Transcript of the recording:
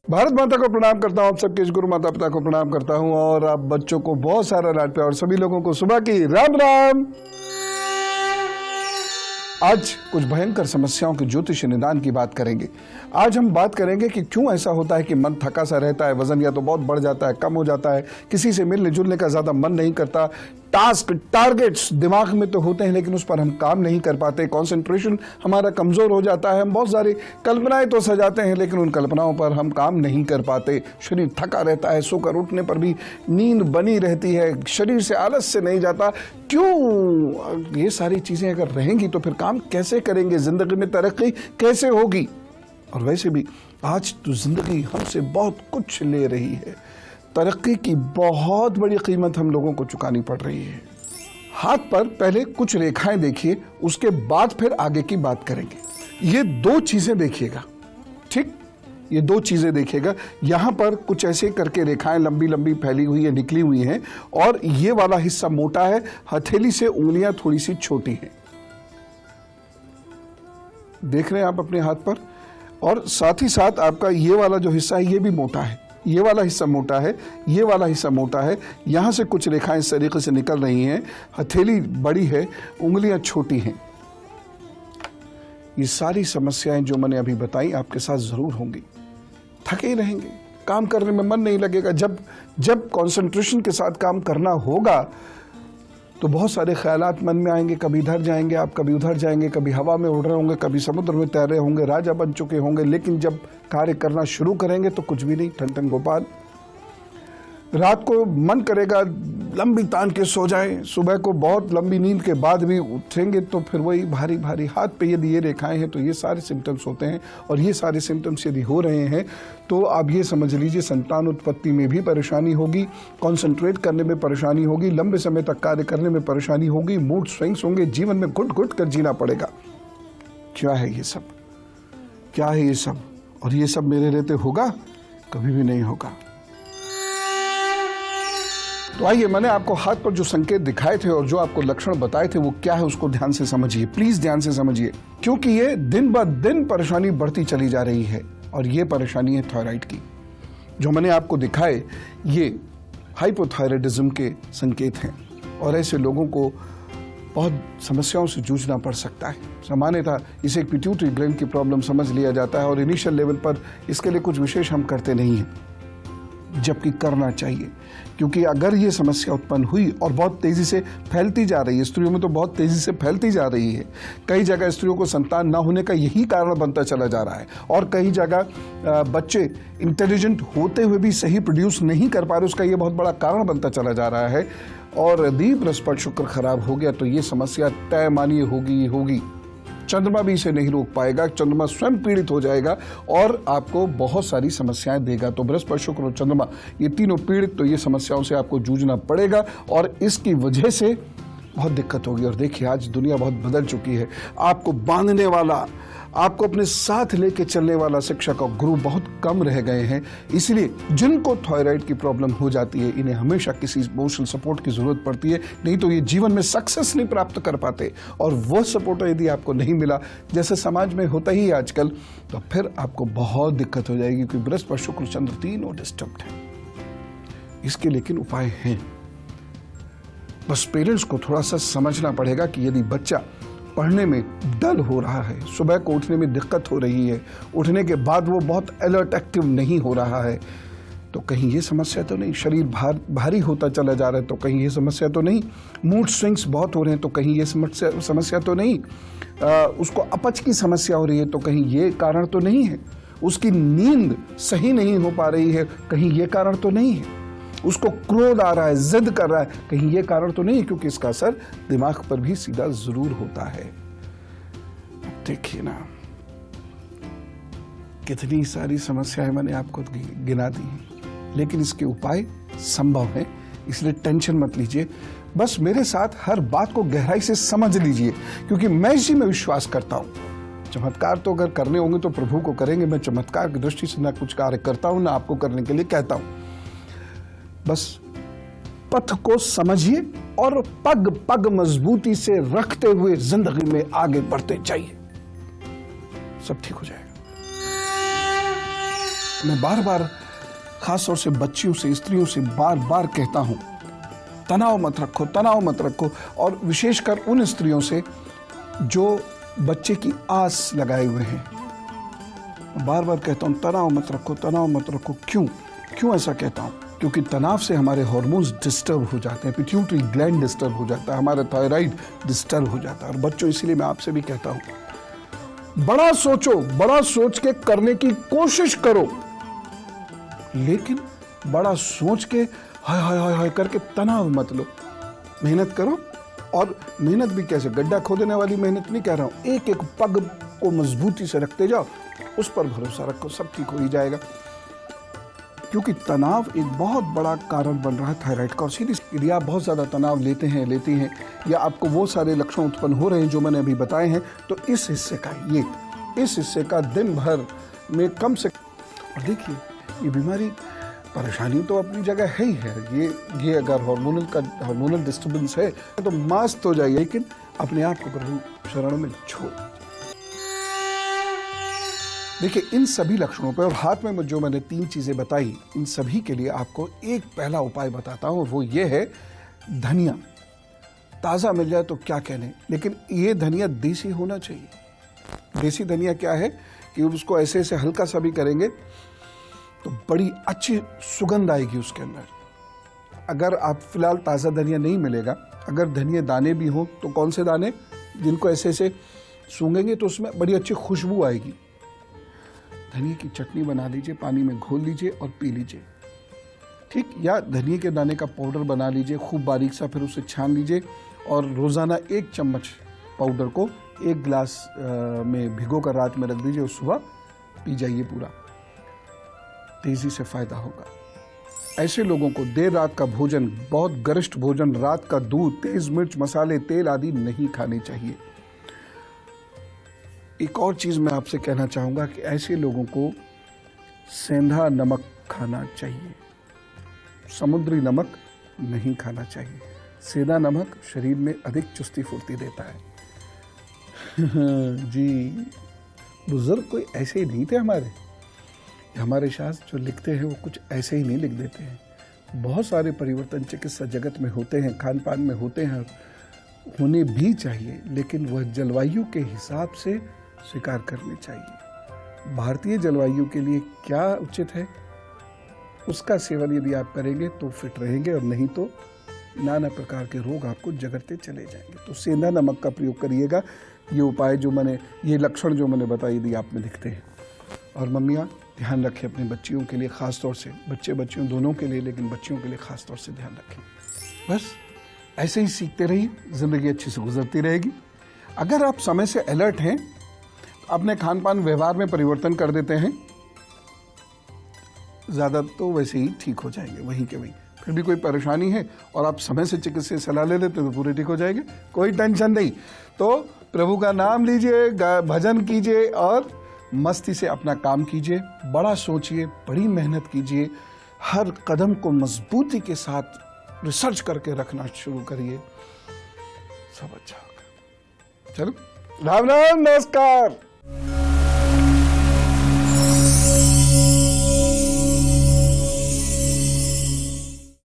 भारत माता को प्रणाम करता हूँ, आप सबके इस गुरु माता पिता को प्रणाम करता हूँ और आप बच्चों को बहुत सारा लाड प्यार और सभी लोगों को सुबह की राम राम। आज कुछ भयंकर समस्याओं के ज्योतिष निदान की बात करेंगे। आज हम बात करेंगे कि क्यों ऐसा होता है कि मन थका सा रहता है, वजन या तो बहुत बढ़ जाता है, कम हो जाता है, किसी से मिलने जुलने का ज्यादा मन नहीं करता, टास्क टारगेट्स दिमाग में तो होते हैं लेकिन उस पर हम काम नहीं कर पाते, कंसंट्रेशन हमारा कमजोर हो जाता है, हम बहुत सारी कल्पनाएं तो सजाते हैं लेकिन उन कल्पनाओं पर हम काम नहीं कर पाते, शरीर थका रहता है, सोकर उठने पर भी नींद बनी रहती है, शरीर से आलस से नहीं जाता। क्यों ये सारी चीजें अगर रहेंगी तो फिर काम कैसे करेंगे, जिंदगी में तरक्की कैसे होगी? और वैसे भी आज तो जिंदगी हमसे बहुत कुछ ले रही है, तरक्की की बहुत बड़ी कीमत हम लोगों को चुकानी पड़ रही है। हाथ पर पहले कुछ रेखाएं देखिए, उसके बाद फिर आगे की बात करेंगे। ये दो चीजें देखिएगा, ठीक, ये दो चीजें देखिएगा। यहां पर कुछ ऐसे करके रेखाएं लंबी लंबी फैली हुई है, निकली हुई हैं और ये वाला हिस्सा मोटा है, हथेली से उंगलियां थोड़ी सी छोटी हैं। देख रहे हैं आप अपने हाथ पर, और साथ ही साथ आपका ये वाला जो हिस्सा है ये भी मोटा है, ये वाला हिस्सा मोटा है, ये वाला हिस्सा मोटा है। यहां से कुछ रेखाएं इस तरीके से निकल रही हैं, हथेली बड़ी है, उंगलियां छोटी हैं। ये सारी समस्याएं जो मैंने अभी बताई आपके साथ जरूर होंगी। थके ही रहेंगे, काम करने में मन नहीं लगेगा। जब कंसंट्रेशन के साथ काम करना होगा तो बहुत सारे ख्यालात मन में आएंगे, कभी इधर जाएंगे आप, कभी उधर जाएंगे, कभी हवा में उड़ रहे होंगे, कभी समुद्र में तैर रहे होंगे, राजा बन चुके होंगे, लेकिन जब कार्य करना शुरू करेंगे तो कुछ भी नहीं, ठन ठन गोपाल। रात को मन करेगा लंबी तान के सो जाएं, सुबह को बहुत लंबी नींद के बाद भी उठेंगे तो फिर वही भारी भारी। हाथ पे यदि ये रेखाएं हैं तो ये सारे सिम्टम्स होते हैं, और ये सारे सिम्टम्स यदि हो रहे हैं तो आप ये समझ लीजिए संतान उत्पत्ति में भी परेशानी होगी, कंसंट्रेट करने में परेशानी होगी, लंबे समय तक कार्य करने में परेशानी होगी, मूड स्विंग्स होंगे, जीवन में घुट घुट कर जीना पड़ेगा। क्या है ये सब, क्या है ये सब? और ये सब मेरे रहते होगा? कभी भी नहीं होगा। तो आइए, मैंने आपको हाथ पर जो संकेत दिखाए थे और जो आपको लक्षण बताए थे वो क्या है उसको ध्यान से समझिए, प्लीज ध्यान से समझिए, क्योंकि ये दिन ब दिन परेशानी बढ़ती चली जा रही है। और ये परेशानी है थायराइड की। जो मैंने आपको दिखाए ये हाइपोथायराइडिज्म के संकेत हैं और ऐसे लोगों को बहुत समस्याओं से जूझना पड़ सकता है। सामान्यतः इसे एक पिट्यूटरी ग्लैंड की प्रॉब्लम समझ लिया जाता है और इनिशियल लेवल पर इसके लिए कुछ विशेष हम करते नहीं हैं, जबकि करना चाहिए। क्योंकि अगर ये समस्या उत्पन्न हुई और बहुत तेजी से फैलती जा रही है, स्त्रियों में तो बहुत तेजी से फैलती जा रही है, कई जगह स्त्रियों को संतान न होने का यही कारण बनता चला जा रहा है, और कई जगह बच्चे इंटेलिजेंट होते हुए भी सही प्रोड्यूस नहीं कर पा रहे, उसका ये बहुत बड़ा कारण बनता चला जा रहा है। और यदि बृहस्पति शुक्र खराब हो गया तो ये समस्या तय मानिए होगी। चंद्रमा भी इसे नहीं रोक पाएगा, चंद्रमा स्वयं पीड़ित हो जाएगा और आपको बहुत सारी समस्याएं देगा। तो बृहस्पति शुक्र और चंद्रमा ये तीनों पीड़ित, तो ये समस्याओं से आपको जूझना पड़ेगा और इसकी वजह से बहुत दिक्कत होगी। और देखिए आज दुनिया बहुत बदल चुकी है, आपको बांधने वाला, आपको अपने साथ लेके चलने वाला शिक्षक और गुरु बहुत कम रह गए हैं। इसलिए जिनको थायराइड की प्रॉब्लम हो जाती है इन्हें हमेशा किसी इमोशनल सपोर्ट की जरूरत पड़ती है, नहीं तो ये जीवन में सक्सेस नहीं प्राप्त कर पाते। और वो सपोर्ट यदि आपको नहीं मिला, जैसे समाज में होता ही आजकल, तो फिर आपको बहुत दिक्कत हो जाएगी, क्योंकि बृहस्पति शुक्र चंद्र तीनों डिस्टर्ब्ड है। इसके लेकिन उपाय हैं, बस पेरेंट्स को थोड़ा सा समझना पड़ेगा कि यदि बच्चा पढ़ने में डल हो रहा है, सुबह को उठने में दिक्कत हो रही है, उठने के बाद वो बहुत अलर्ट एक्टिव नहीं हो रहा है, तो कहीं ये समस्या तो नहीं, शरीर भारी होता चला जा रहा है तो कहीं ये समस्या तो नहीं, मूड स्विंग्स बहुत हो रहे हैं तो कहीं ये समस्या तो नहीं, उसको अपच की समस्या हो रही है तो कहीं ये कारण तो नहीं है, उसकी नींद सही नहीं हो पा रही है, कहीं ये कारण तो नहीं है, उसको क्रोध आ रहा है, जिद कर रहा है, कहीं ये कारण तो नहीं, क्योंकि इसका असर दिमाग पर भी सीधा जरूर होता है। देखिए ना, कितनी सारी समस्याएं मैंने आपको गिना दी, लेकिन इसके उपाय संभव हैं, इसलिए टेंशन मत लीजिए। बस मेरे साथ हर बात को गहराई से समझ लीजिए, क्योंकि मैं इसी में विश्वास करता हूं। चमत्कार तो अगर करने होंगे तो प्रभु को करेंगे। मैं चमत्कार की दृष्टि से ना कुछ कार्य करता हूं, ना आपको करने के लिए कहता हूं। बस पथ को समझिए और पग पग मजबूती से रखते हुए जिंदगी में आगे बढ़ते जाइए, सब ठीक हो जाएगा। मैं बार बार खास तौर से बच्चियों से, स्त्रियों से बार बार कहता हूं, तनाव मत रखो, तनाव मत रखो। और विशेषकर उन स्त्रियों से जो बच्चे की आस लगाए हुए हैं, बार बार कहता हूं तनाव मत रखो, तनाव मत रखो। क्यों ऐसा कहता हूं? क्योंकि तनाव से हमारे हार्मोन्स डिस्टर्ब हो जाते हैं, पिट्यूटरी ग्लैंड डिस्टर्ब हो जाता है, हमारा थायराइड डिस्टर्ब हो जाता है। और बच्चों, इसीलिए मैं आपसे भी कहता हूं, बड़ा सोचो, बड़ा सोच के करने की कोशिश करो, लेकिन बड़ा सोच के हाय हाय हाय हाय करके तनाव मत लो। मेहनत करो, और मेहनत भी कैसे, गड्ढा खोदने वाली मेहनत नहीं कह रहा हूं, एक एक पग को मजबूती से रखते जाओ, उस पर भरोसा रखो, सब ठीक हो ही जाएगा। क्योंकि तनाव एक बहुत बड़ा कारण बन रहा है थायराइड का। और सीधी यदि आप बहुत ज़्यादा तनाव लेते हैं, लेती हैं, या आपको वो सारे लक्षण उत्पन्न हो रहे हैं जो मैंने अभी बताए हैं, तो इस हिस्से का दिन भर में कम से, और देखिए ये बीमारी, परेशानी तो अपनी जगह है ही है। ये अगर हार्मोनल डिस्टर्बेंस है तो मस्त हो जाइए, लेकिन अपने आप को प्रभु शरण में छोड़। देखिए, इन सभी लक्षणों पर, और हाथ में जो मैंने 3 चीजें बताई, इन सभी के लिए आपको एक पहला उपाय बताता हूं, वो ये है धनिया। ताजा मिल जाए तो क्या कहने, लेकिन ये धनिया देसी होना चाहिए। देसी धनिया क्या है कि उसको ऐसे ऐसे हल्का सा भी करेंगे तो बड़ी अच्छी सुगंध आएगी उसके अंदर। अगर आप फिलहाल ताज़ा धनिया नहीं मिलेगा, अगर धनिया दाने भी हो तो कौन से दाने, जिनको ऐसे ऐसे सूंघेंगे तो उसमें बड़ी अच्छी खुशबू आएगी। धनिया की चटनी बना लीजिए, पानी में घोल लीजिए और पी लीजिए, ठीक। या धनिया के दाने का पाउडर बना लीजिए खूब बारीक सा, फिर उसे छान लीजिए और रोज़ाना 1 चम्मच पाउडर को 1 गिलास में भिगो कर रात में रख दीजिए और सुबह पी जाइए पूरा। तेजी से फायदा होगा। ऐसे लोगों को देर रात का भोजन, बहुत गरिष्ठ भोजन, रात का दूध, तेज मिर्च, मसाले, तेल आदि नहीं खाने चाहिए। एक और चीज मैं आपसे कहना चाहूंगा कि ऐसे लोगों को सेंधा नमक खाना चाहिए, समुद्री नमक नहीं खाना चाहिए। सेंधा नमक शरीर में अधिक चुस्ती फुर्ती देता है। जी, बुजुर्ग कोई ऐसे ही नहीं थे हमारे शास्त्र जो लिखते हैं वो कुछ ऐसे ही नहीं लिख देते हैं। बहुत सारे परिवर्तन चिकित्सा जगत में होते हैं, खान पान में होते हैं, होने भी चाहिए, लेकिन वह जलवायु के हिसाब से स्वीकार करने चाहिए। भारतीय जलवायु के लिए क्या उचित है, उसका सेवन यदि आप करेंगे तो फिट रहेंगे, और नहीं तो नाना प्रकार के रोग आपको जगड़ते चले जाएंगे। तो सेंधा नमक का प्रयोग करिएगा। ये उपाय जो मैंने, ये लक्षण जो मैंने बताई, यदि आप में दिखते हैं। और मम्मियाँ ध्यान रखें अपनी बच्चियों के लिए, खास तौर से, बच्चियों दोनों के लिए, लेकिन बच्चियों के लिए खास तौर से ध्यान रखें। बस ऐसे ही सीखते रहिए, जिंदगी अच्छी से गुजरती रहेगी। अगर आप समय से अलर्ट हैं, अपने खान पान व्यवहार में परिवर्तन कर देते हैं, ज़्यादा तो वैसे ही ठीक हो जाएंगे वहीं के वहीं। फिर भी कोई परेशानी है और आप समय से चिकित्सक सलाह ले लेते तो पूरे ठीक हो जाएंगे, कोई टेंशन नहीं। तो प्रभु का नाम लीजिए, भजन कीजिए और मस्ती से अपना काम कीजिए। बड़ा सोचिए, बड़ी मेहनत कीजिए, हर कदम को मजबूती के साथ रिसर्च करके रखना शुरू करिए, सब अच्छा होगा। चलो, राम राम, नमस्कार।